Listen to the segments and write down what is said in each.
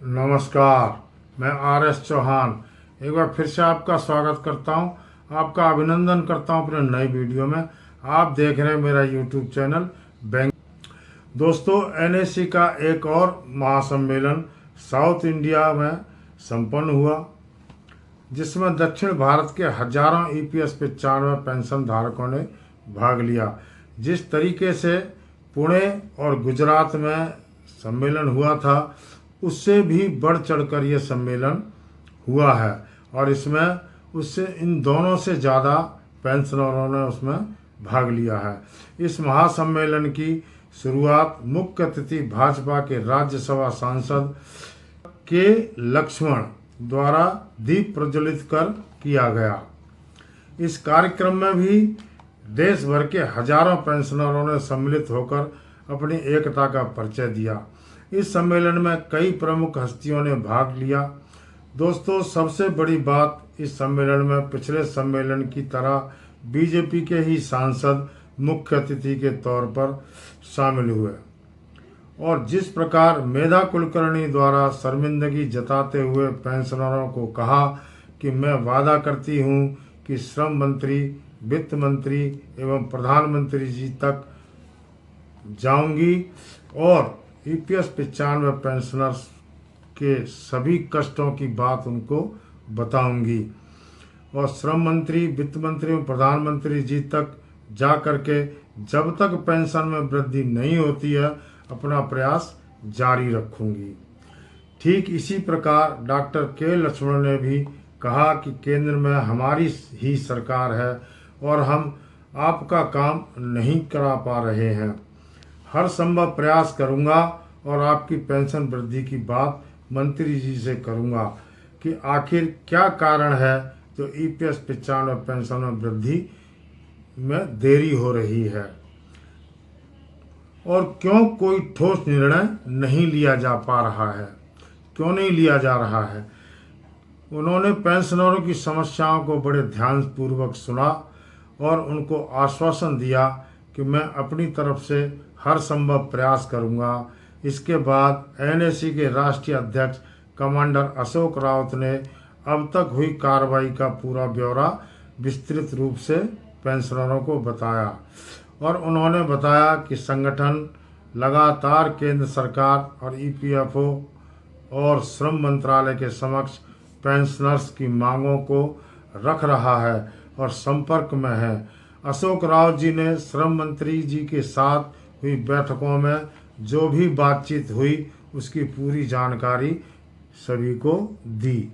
नमस्कार, मैं आर.एस. चौहान एक बार फिर से आपका स्वागत करता हूं, आपका अभिनंदन करता हूं अपने नई वीडियो में। आप देख रहे हैं मेरा यूट्यूब चैनल बैंक। दोस्तों, एनएससी का एक और महासम्मेलन साउथ इंडिया में संपन्न हुआ, जिसमें दक्षिण भारत के हजारों ईपीएस 95 पेंशन धारकों ने भाग लिया। जिस तरीके से पुणे और गुजरात में सम्मेलन हुआ था, उससे भी बढ़ चढ़कर यह सम्मेलन हुआ है और इसमें उससे इन दोनों से ज़्यादा पेंशनरों ने उसमें भाग लिया है। इस महासम्मेलन की शुरुआत मुख्य अतिथि भाजपा के राज्यसभा सांसद के लक्ष्मण द्वारा दीप प्रज्वलित कर किया गया। इस कार्यक्रम में भी देश भर के हजारों पेंशनरों ने सम्मिलित होकर अपनी एकता का परिचय दिया। इस सम्मेलन में कई प्रमुख हस्तियों ने भाग लिया। दोस्तों, सबसे बड़ी बात, इस सम्मेलन में पिछले सम्मेलन की तरह बीजेपी के ही सांसद मुख्य अतिथि के तौर पर शामिल हुए और जिस प्रकार मेधा कुलकर्णी द्वारा शर्मिंदगी जताते हुए पेंशनरों को कहा कि मैं वादा करती हूं कि श्रम मंत्री, वित्त मंत्री एवं प्रधानमंत्री जी तक जाऊंगी और ईपीएस 95 पेंशनर्स के सभी कष्टों की बात उनको बताऊंगी और श्रम मंत्री, वित्त मंत्री और प्रधानमंत्री जी तक जा करके जब तक पेंशन में वृद्धि नहीं होती है अपना प्रयास जारी रखूंगी। ठीक इसी प्रकार डॉक्टर के लक्ष्मण ने भी कहा कि केंद्र में हमारी ही सरकार है और हम आपका काम नहीं करा पा रहे हैं। हर संभव प्रयास करूंगा और आपकी पेंशन वृद्धि की बात मंत्री जी से करूंगा कि आखिर क्या कारण है जो ईपीएस 95 पेंशन में वृद्धि में देरी हो रही है और क्यों कोई ठोस निर्णय नहीं लिया जा पा रहा है, क्यों नहीं लिया जा रहा है। उन्होंने पेंशनरों की समस्याओं को बड़े ध्यानपूर्वक सुना और उनको आश्वासन दिया कि मैं अपनी तरफ से हर संभव प्रयास करूंगा। इसके बाद एनएससी के राष्ट्रीय अध्यक्ष कमांडर अशोक रावत ने अब तक हुई कार्रवाई का पूरा ब्यौरा विस्तृत रूप से पेंशनरों को बताया और उन्होंने बताया कि संगठन लगातार केंद्र सरकार और ईपीएफओ और श्रम मंत्रालय के समक्ष पेंशनर्स की मांगों को रख रहा है और संपर्क में है। अशोक रावत जी ने श्रम मंत्री जी के साथ हुई बैठकों में जो भी बातचीत हुई उसकी पूरी जानकारी सभी को दी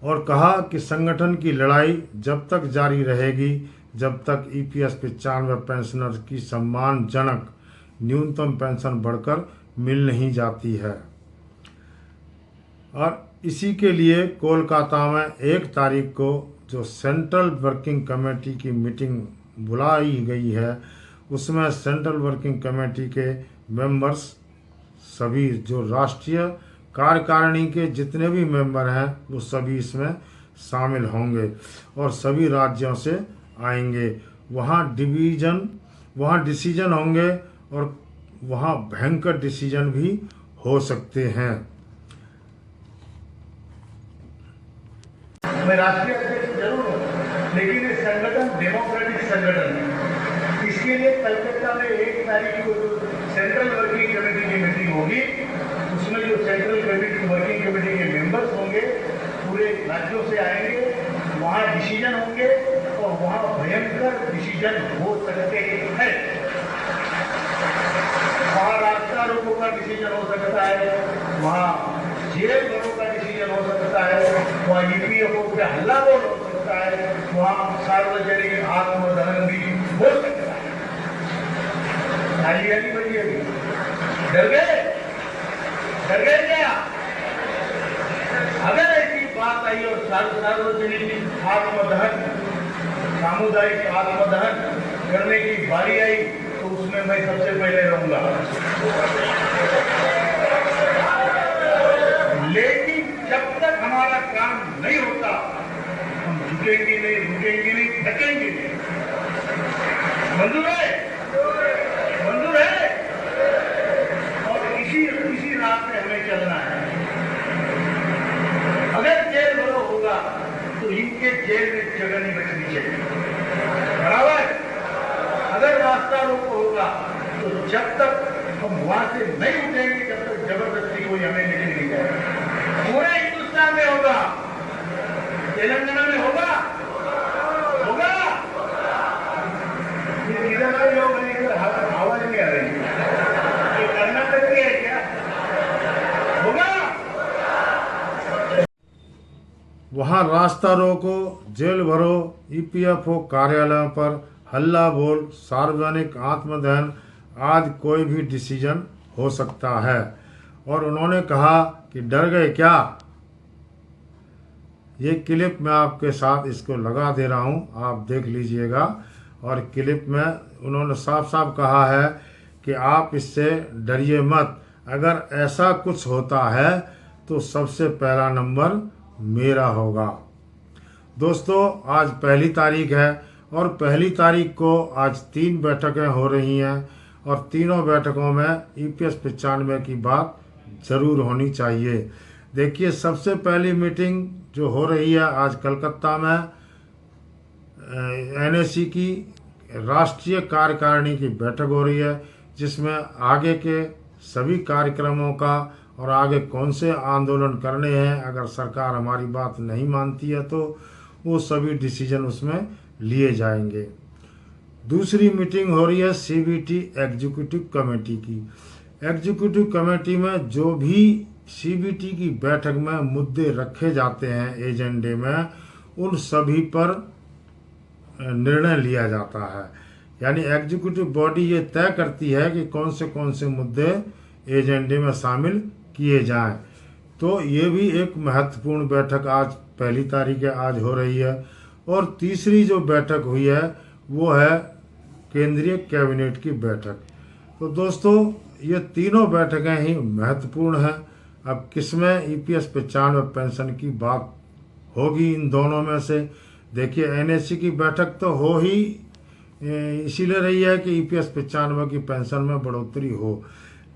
और कहा कि संगठन की लड़ाई जब तक जारी रहेगी जब तक ईपीएस 95 पेंशनर्स की सम्मानजनक न्यूनतम पेंशन बढ़कर मिल नहीं जाती है। और इसी के लिए कोलकाता में 1 तारीख को जो सेंट्रल वर्किंग कमेटी की मीटिंग बुलाई गई है, उसमें सेंट्रल वर्किंग कमेटी के मेंबर्स सभी जो राष्ट्रीय कार्यकारिणी के जितने भी मेंबर हैं वो सभी इसमें शामिल होंगे और सभी राज्यों से आएंगे। वहाँ डिसीजन होंगे और वहाँ भयंकर डिसीजन भी हो सकते हैं। मैं राष्ट्रीय अध्यक्ष जरूर हूँ, लेकिन ये संगठन डेमोक्रेटिक संगठन है। इसके लिए कलकत्ता में 1 तारीख को जो सेंट्रल वर्किंग कमेटी की मीटिंग होगी, उसमें जो सेंट्रल वर्किंग कमेटी के मेंबर्स होंगे पूरे राज्यों से आएंगे, वहाँ डिसीजन होंगे और वहाँ भयंकर डिसीजन हो सकते हैं। वहाँ रास्ता रोको का डिसीजन हो सकता है, वहाँ जेल भरो का डिसीजन हो सकता है, वहाँ ईपीएफओ पे हल्ला बोल हो सकता है, वहाँ सार्वजनिक आत्मदहन भी हो सकता है। नाली बनी अभी डर गए क्या? अगर ऐसी बात आई और सार्वजनिक आत्मदहन, सामुदायिक आत्मदहन करने की बारी आई तो उसमें मैं सबसे पहले रहूंगा। लेकिन जब तक हमारा काम नहीं होता हम झुकेंगे नहीं, रुकेंगे नहीं, ढकेंगे नहीं। मंजूर है? और इसी रात राह पे हमें चलना है। अगर जेल भरो होगा तो इनके जेल में जगह नहीं बचनी चाहिए, बराबर। अगर रास्ता रोको होगा तो जब तक हम वहां से नहीं उठेंगे जब तक जबरदस्ती कोई हमें नहीं दी जाए। पूरे हिंदुस्तान में होगा, तेलंगाना में होगा, होगा। इधर के लोग आवाज नहीं आ रही, ये कर्नाटक की है क्या? होगा। वहाँ रास्ता रोको, जेल भरो, ईपीएफओ कार्यालयों पर हल्ला बोल, सार्वजनिक आत्मदहन, आज कोई भी डिसीजन हो सकता है। और उन्होंने कहा कि डर गए क्या? ये क्लिप मैं आपके साथ इसको लगा दे रहा हूँ, आप देख लीजिएगा। और क्लिप में उन्होंने साफ साफ कहा है कि आप इससे डरिए मत, अगर ऐसा कुछ होता है तो सबसे पहला नंबर मेरा होगा। दोस्तों, आज 1 तारीख है और 1 तारीख को आज 3 बैठकें हो रही हैं और तीनों बैठकों में EPS 95 की बात जरूर होनी चाहिए। देखिए, सबसे पहली मीटिंग जो हो रही है आज कलकत्ता में NAC की राष्ट्रीय कार्यकारिणी की बैठक हो रही है, जिसमें आगे के सभी कार्यक्रमों का और आगे कौन से आंदोलन करने हैं, अगर सरकार हमारी बात नहीं मानती है तो वो सभी डिसीजन उसमें लिए जाएंगे। दूसरी मीटिंग हो रही है CBT एग्जीक्यूटिव कमेटी की। एग्जीक्यूटिव कमेटी में जो भी CBT की बैठक में मुद्दे रखे जाते हैं एजेंडे में, उन सभी पर निर्णय लिया जाता है। यानी एग्जीक्यूटिव बॉडी ये तय करती है कि कौन से मुद्दे एजेंडे में शामिल किए जाएं। तो ये भी एक महत्वपूर्ण बैठक आज 1 तारीख आज हो रही है। और तीसरी जो बैठक हुई है वो है केंद्रीय कैबिनेट की बैठक। तो दोस्तों, ये तीनों बैठकें ही महत्वपूर्ण हैं। अब किसमें EPS 95 पेंशन की बात होगी इन दोनों में से? देखिए, NAC की बैठक तो हो ही इसीलिए रही है कि EPS 95 की पेंशन में बढ़ोतरी हो,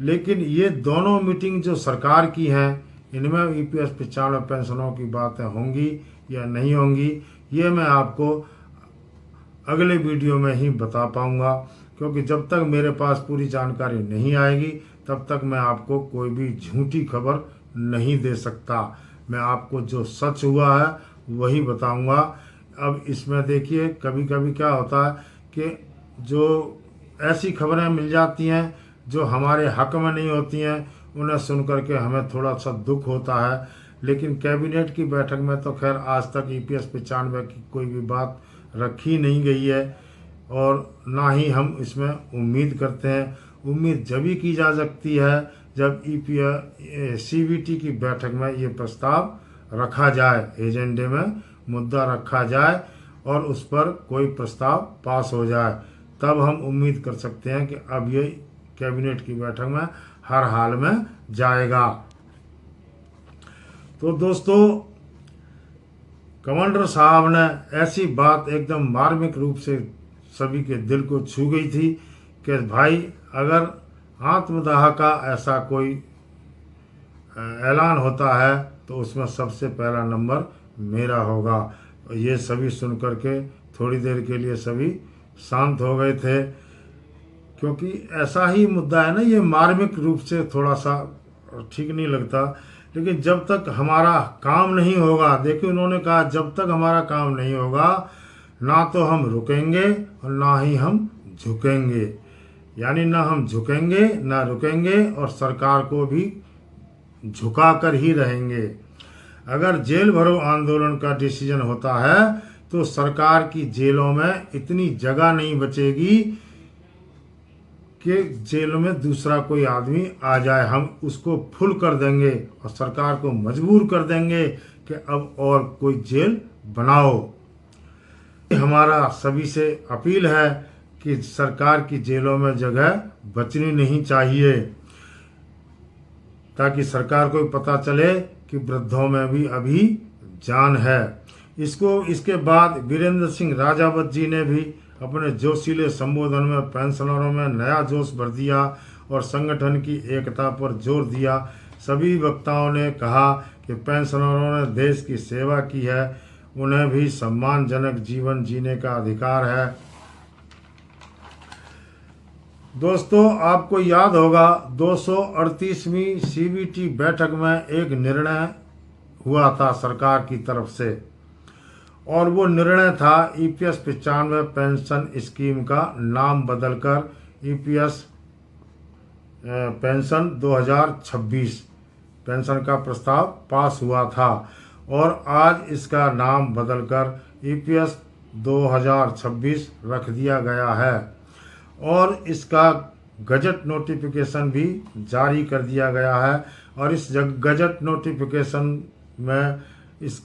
लेकिन ये दोनों मीटिंग जो सरकार की हैं, इनमें EPS 95 पेंशनों की बातें होंगी या नहीं होंगी, ये मैं आपको अगले वीडियो में ही बता पाऊंगा, क्योंकि जब तक मेरे पास पूरी जानकारी नहीं आएगी तब तक मैं आपको कोई भी झूठी खबर नहीं दे सकता। मैं आपको जो सच हुआ है वही बताऊंगा। अब इसमें देखिए, कभी कभी क्या होता है कि जो ऐसी खबरें मिल जाती हैं जो हमारे हक में नहीं होती हैं, उन्हें सुन करके हमें थोड़ा सा दुख होता है। लेकिन कैबिनेट की बैठक में तो खैर आज तक EPS 95 की कोई भी बात रखी नहीं गई है और ना ही हम इसमें उम्मीद करते हैं। उम्मीद जब भी की जा सकती है जब CBT की बैठक में ये प्रस्ताव रखा जाए, एजेंडे में मुद्दा रखा जाए और उस पर कोई प्रस्ताव पास हो जाए, तब हम उम्मीद कर सकते हैं कि अब ये कैबिनेट की बैठक में हर हाल में जाएगा। तो दोस्तों, कमांडर साहब ने ऐसी बात एकदम मार्मिक रूप से सभी के दिल को छू गई थी कि भाई, अगर आत्मदाह का ऐसा कोई ऐलान होता है तो उसमें सबसे पहला नंबर मेरा होगा। ये सभी सुन करके थोड़ी देर के लिए सभी शांत हो गए थे, क्योंकि ऐसा ही मुद्दा है ना, ये मार्मिक रूप से थोड़ा सा ठीक नहीं लगता। लेकिन जब तक हमारा काम नहीं होगा, देखिए उन्होंने कहा जब तक हमारा काम नहीं होगा ना तो हम रुकेंगे और ना ही हम झुकेंगे। यानी ना हम झुकेंगे ना रुकेंगे और सरकार को भी झुका कर ही रहेंगे। अगर जेल भरो आंदोलन का डिसीजन होता है तो सरकार की जेलों में इतनी जगह नहीं बचेगी कि जेल में दूसरा कोई आदमी आ जाए। हम उसको फुल कर देंगे और सरकार को मजबूर कर देंगे कि अब और कोई जेल बनाओ। हमारा सभी से अपील है कि सरकार की जेलों में जगह बचनी नहीं चाहिए, ताकि सरकार को पता चले कि वृद्धों में भी अभी जान है। इसके बाद वीरेंद्र सिंह राजावत जी ने भी अपने जोशीले संबोधन में पेंशनरों में नया जोश भर दिया और संगठन की एकता पर जोर दिया। सभी वक्ताओं ने कहा कि पेंशनरों ने देश की सेवा की है, उन्हें भी सम्मानजनक जीवन जीने का अधिकार है। दोस्तों, आपको याद होगा 238वीं सीबीटी बैठक में एक निर्णय हुआ था सरकार की तरफ से, और वो निर्णय था ईपीएस 95 पेंशन स्कीम का नाम बदलकर ईपीएस पेंशन 2026 पेंशन का प्रस्ताव पास हुआ था, और आज इसका नाम बदलकर ईपीएस 2026 रख दिया गया है, और इसका गजट नोटिफिकेशन भी जारी कर दिया गया है। और इस गजट नोटिफिकेशन में इस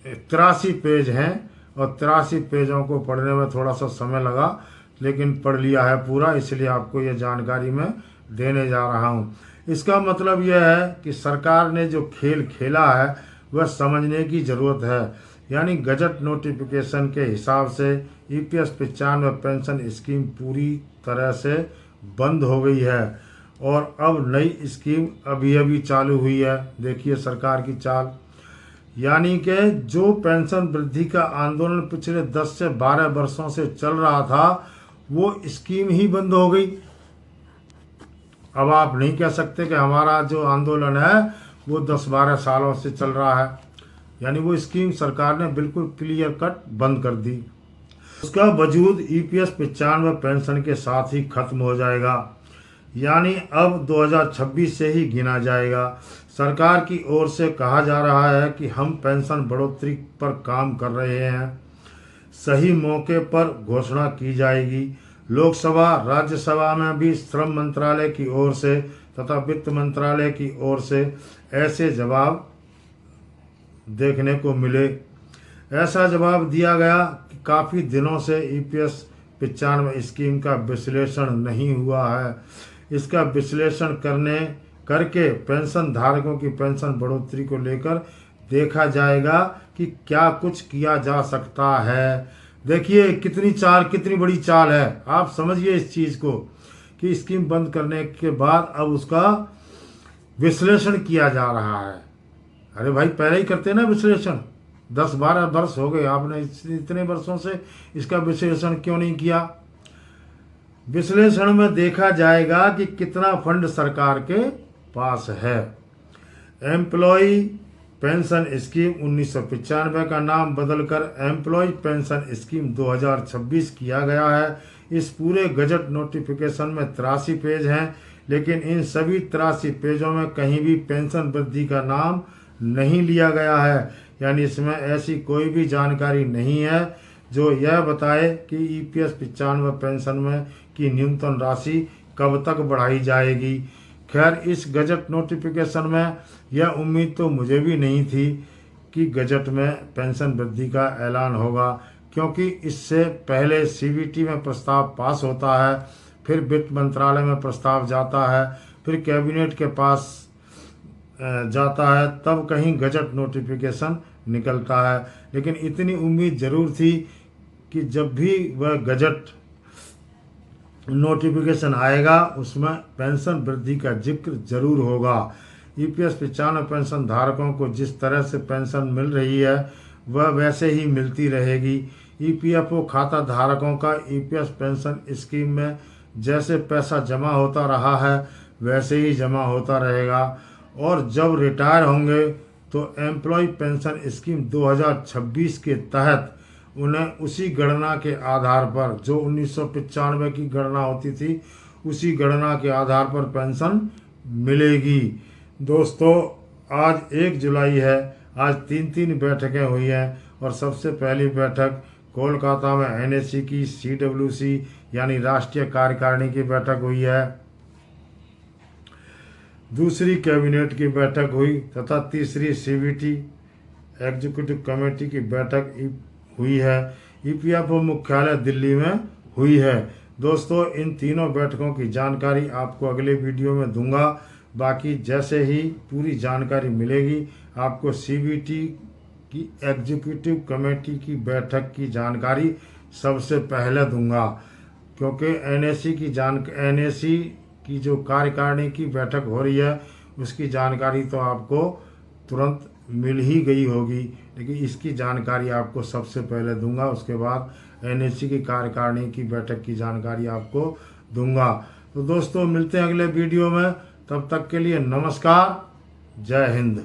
83 पेज हैं, और 83 पेजों को पढ़ने में थोड़ा सा समय लगा, लेकिन पढ़ लिया है पूरा, इसलिए आपको ये जानकारी मैं देने जा रहा हूँ। इसका मतलब यह है कि सरकार ने जो खेल खेला है वह समझने की ज़रूरत है। यानी गजट नोटिफिकेशन के हिसाब से ईपीएस 95 पेंशन स्कीम पूरी तरह से बंद हो गई है, और अब नई स्कीम अभी अभी चालू हुई है। देखिए सरकार की चाल, यानी कि जो पेंशन वृद्धि का आंदोलन पिछले 10 से 12 वर्षों से चल रहा था, वो स्कीम ही बंद हो गई। अब आप नहीं कह सकते कि हमारा जो आंदोलन है वो 10-12 सालों से चल रहा है, यानी वो स्कीम सरकार ने बिल्कुल क्लियर कट बंद कर दी। उसका वजूद ईपीएस 95 पेंशन के साथ ही खत्म हो जाएगा, यानी अब 2026 से ही गिना जाएगा। सरकार की ओर से कहा जा रहा है कि हम पेंशन बढ़ोतरी पर काम कर रहे हैं, सही मौके पर घोषणा की जाएगी। लोकसभा राज्यसभा में भी श्रम मंत्रालय की ओर से तथा वित्त मंत्रालय की ओर से ऐसे जवाब देखने को मिले। ऐसा जवाब दिया गया कि काफ़ी दिनों से ईपीएस 95 स्कीम का विश्लेषण नहीं हुआ है। इसका विश्लेषण करके पेंशन धारकों की पेंशन बढ़ोतरी को लेकर देखा जाएगा कि क्या कुछ किया जा सकता है। देखिए कितनी बड़ी चाल है। आप समझिए इस चीज़ को कि स्कीम बंद करने के बाद अब उसका विश्लेषण किया जा रहा है। अरे भाई, पहले ही करते ना विश्लेषण, 10-12 वर्ष हो गए, आपने इतने वर्षों से इसका विश्लेषण क्यों नहीं किया। विश्लेषण में देखा जाएगा कि कितना फंड सरकार के पास है। एम्प्लॉय पेंशन स्कीम 1995 का नाम बदलकर एम्प्लॉय पेंशन स्कीम 2026 किया गया है। इस पूरे गजट नोटिफिकेशन में 83 पेज हैं, लेकिन इन सभी 83 पेजों में कहीं भी पेंशन वृद्धि का नाम नहीं लिया गया है। यानी इसमें ऐसी कोई भी जानकारी नहीं है जो यह बताए कि ईपीएस 95 पेंशन में की न्यूनतम राशि कब तक बढ़ाई जाएगी। खैर, इस गजट नोटिफिकेशन में यह उम्मीद तो मुझे भी नहीं थी कि गजट में पेंशन वृद्धि का ऐलान होगा, क्योंकि इससे पहले सीबीटी में प्रस्ताव पास होता है, फिर वित्त मंत्रालय में प्रस्ताव जाता है, फिर कैबिनेट के पास जाता है, तब कहीं गजट नोटिफिकेशन निकलता है। लेकिन इतनी उम्मीद ज़रूर थी कि जब भी वह गजट नोटिफिकेशन आएगा उसमें पेंशन वृद्धि का जिक्र जरूर होगा। ईपीएस 95 पेंशन धारकों को जिस तरह से पेंशन मिल रही है वह वैसे ही मिलती रहेगी। ईपीएफओ खाता धारकों का ईपीएस पेंशन स्कीम में जैसे पैसा जमा होता रहा है वैसे ही जमा होता रहेगा, और जब रिटायर होंगे तो एम्प्लॉय पेंशन स्कीम 2026 के तहत उन्हें उसी गणना के आधार पर, जो 1995 की गणना होती थी, उसी गणना के आधार पर पेंशन मिलेगी। दोस्तों, आज 1 जुलाई है। आज 3 बैठकें हुई हैं, और सबसे पहली बैठक कोलकाता में एनएससी की सीडब्ल्यूसी यानी राष्ट्रीय कार्यकारिणी की बैठक हुई है। दूसरी कैबिनेट की बैठक हुई तथा तीसरी सीबीटी एग्जीक्यूटिव कमेटी की बैठक हुई है। ईपीएफओ मुख्यालय दिल्ली में हुई है। दोस्तों, इन तीनों बैठकों की जानकारी आपको अगले वीडियो में दूंगा। बाकी जैसे ही पूरी जानकारी मिलेगी आपको सीबीटी की एग्जीक्यूटिव कमेटी की बैठक की जानकारी सबसे पहले दूंगा, क्योंकि एनएससी की जो कार्यकारिणी की बैठक हो रही है उसकी जानकारी तो आपको तुरंत मिल ही गई होगी, लेकिन इसकी जानकारी आपको सबसे पहले दूंगा। उसके बाद NSC की कार्यकारिणी की बैठक की जानकारी आपको दूंगा। तो दोस्तों मिलते हैं अगले वीडियो में, तब तक के लिए नमस्कार, जय हिंद।